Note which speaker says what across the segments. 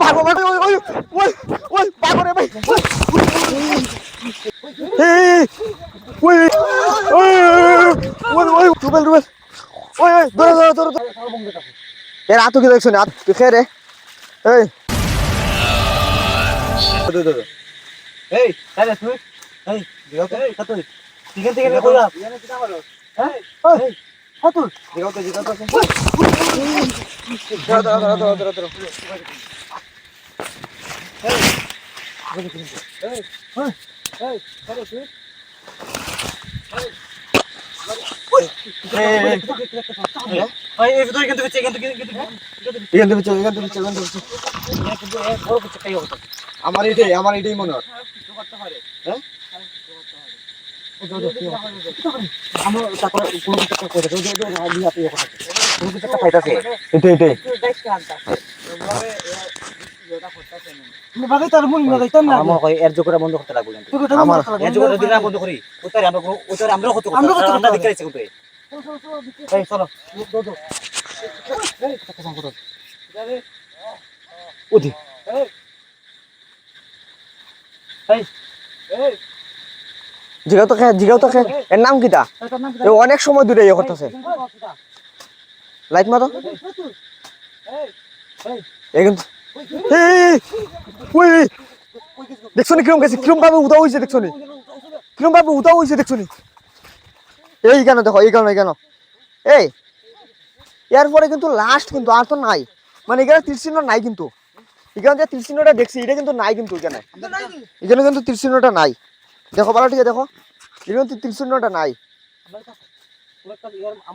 Speaker 1: ভাগো ভাগো ওই ওই ওই ভাগো রে ভাই এই ওই ওই ওই ওই রুবেল রুবেল ওই ওই ধরো ধরো ধরো এর আতো কি দেখছ না তুই খেয়ে রে এই ধরো
Speaker 2: এই তাহলে তুই এই দিও তো কত চিকেন চিকেন কইলা এখানে কিটা মারো হ্যাঁ এই কত দিও তো দিও তো ধরো
Speaker 1: আমার এটাই মনে হয় হ্যাঁ
Speaker 2: এর জোকরা বন্ধ করতে লাগবে এর জোকরা দিনা বন্ধ করি ওইটারে আমরা কত আমরা দেখতে আইছি কিন্তু এই চলো ওদি এই এই
Speaker 1: জিগাও তো খে এর নাম কিটা অনেক সময় দূরে ইয়ে করতেছে লাইট মারো দেখছো নি কিরম গেছে কিরম ভাবে উদা হয়েছে দেখছো নি কিরম ভাবে উদা হয়েছে দেখছো নি এই কেন দেখো এই কেন এই এরপরে কিন্তু লাস্ট কিন্তু আর তো নাই মানে এখানে তীরচিহ্ন নাই কিন্তু এখানে যে তীরচিহ্নটা দেখছি এটা কিন্তু নাই কিন্তু এখানে কিন্তু তীরচিহ্নটা নাই দেখো ভালো ঠিক আছে দেখো এখানে তো তীরচিহ্নটা নাই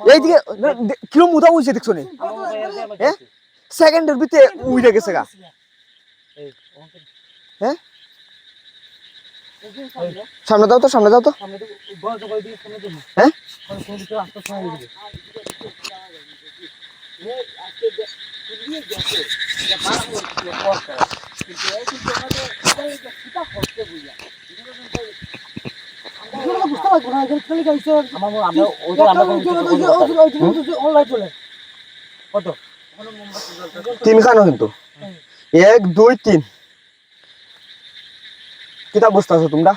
Speaker 1: এইদিকে কিরম উদা হয়েছে দেখছো নি হ্যাঁ সেকেন্ডের ভিতরে উইরে গেছে গা হ্যাঁ সামনে দাও তো হ্যাঁ তিনখানো কিন্তু 1 2 3 কিতা বুঝতে আছো তোমরা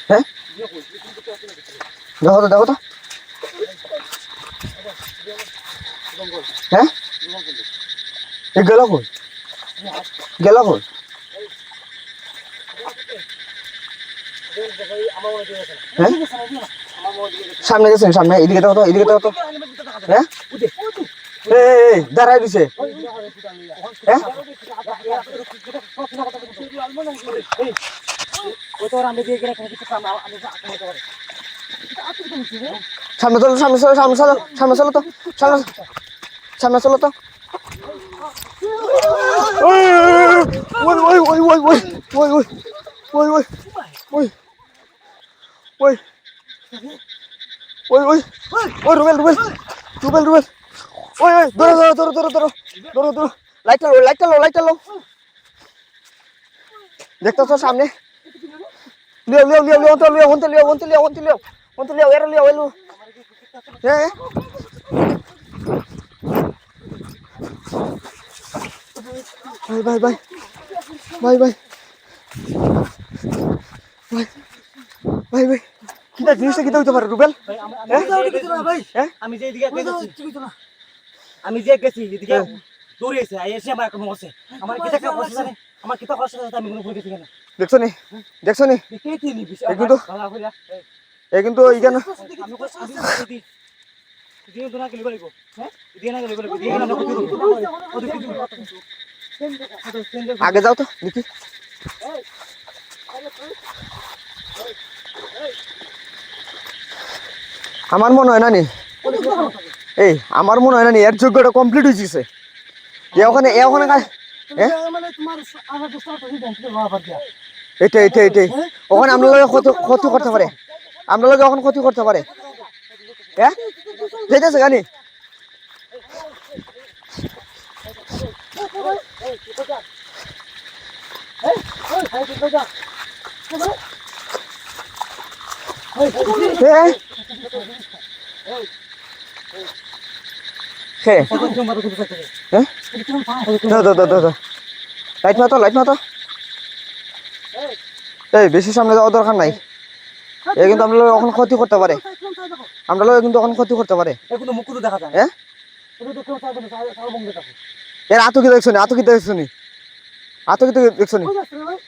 Speaker 1: হ্যাঁ দেখো তো হ্যাঁ গেল কই হ্যাঁ সামনে গেছেন সামনে এদিকে দেখো তো হ্যাঁ এই দাঁড়াই দিছে হ্যাঁ সামনে চলো তো রুবেল ধরো লাইটটা লো দেখতেছো সামনে লিও হ্যাঁ ভাই কিটা জিনিসটা কিটা হইতে পারে রুবেল
Speaker 2: আমি যে গেছি এদিকে দৌড়ে এসে এসে আমার একটা মরছে আমার কিটা কাজ করছে জানে আমার কিটা করছে আমি কোনো করে গেছি কেন
Speaker 1: দেখছো নি কিন্তু এইখানে
Speaker 2: আমি কই সাদি দিয়ে দোনা কে লিবাইবো হ্যাঁ দিয়ে না লিবাইবো দিয়ে না
Speaker 1: আগে যাও তো দেখি আমার মনে হয় না নি আমার মনে হয় না এর যোগ্যটা কমপ্লিট হয়েছে ওখানে এটাই ওখানে আমরা ক্ষতি করতে পারে ক্ষতি করতে পারে হ্যাঁ যেতেছে গানি হে হ্যাঁ দাও লাইট মাতো এই বেশি সামনে যাওয়ার দরকার নাই এ কিন্তু আমরা এখন ক্ষতি করতে পারে আমরা কিন্তু এখন ক্ষতি করতে পারে হ্যাঁ এর আতঙ্কি দেখছো নি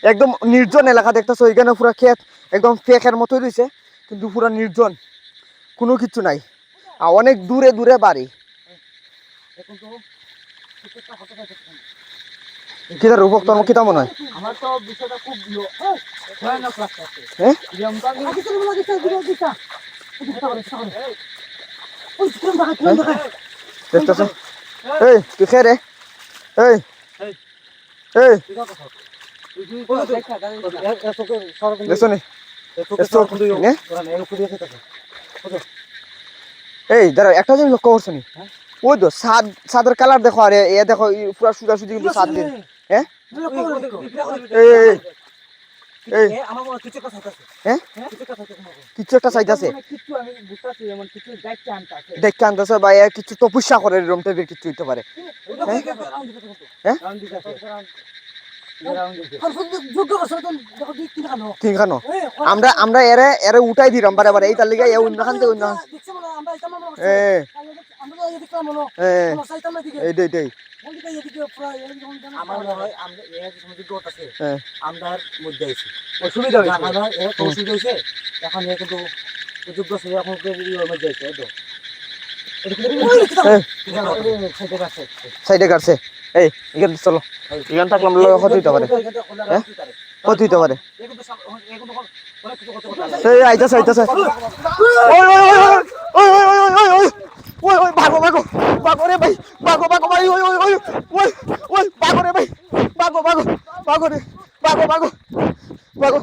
Speaker 1: একদম নির্জন এলাকা দেখতেছো এখানে পুরো ক্ষেত একদম ফেকের মতোই রয়েছে কিন্তু পুরো নির্জন কোনো কিছু নাই আর অনেক দূরে দূরে বাড়ি কিতার রূপক তোর কিতা মনে হয়
Speaker 2: আমার তো বিষয়টা খুব ভয়ানক লাগছে
Speaker 1: হ্যাঁ দেখতেছো এই তুই খেয়ে রে এই এই দেখছো নি এই দাঁড়া একটা জিনিস লক্ষ্য করছো নি ওই তো ছাদের কালার দেখো আরে এ দেখো পুরো সুজি কিন্তু ছাদ দিন হ্যাঁ এই হ্যাঁ কিছু একটা চাইতেছে দেখতে আনতেছে বা কিছু তপস্যা করে এরকম টাইপের কিছু হইতে পারে হ্যাঁ তিনখানো আমরা এরে উঠাই দিলাম বারে বারে এই তার লিগে অন্যখান থেকে অন্য এইটাই
Speaker 2: আমার মনে হয় আমরা আমরার মধ্যে আছি অসুবিধা হয়েছে এখন কিন্তু যোগ্য ছিল এখন মধ্যে আছে তো
Speaker 1: সাইডে কাটছে এই এখানে চলো এখানে থাকলাম ক্ষতি হইতে পারে হ্যাঁ ক্ষতি হইতে পারে এই আইতাছে ওই ভাগো রে ভাই ভাগো ভাই ওই ভাগো রে ভাই ভাগো রে ভাগো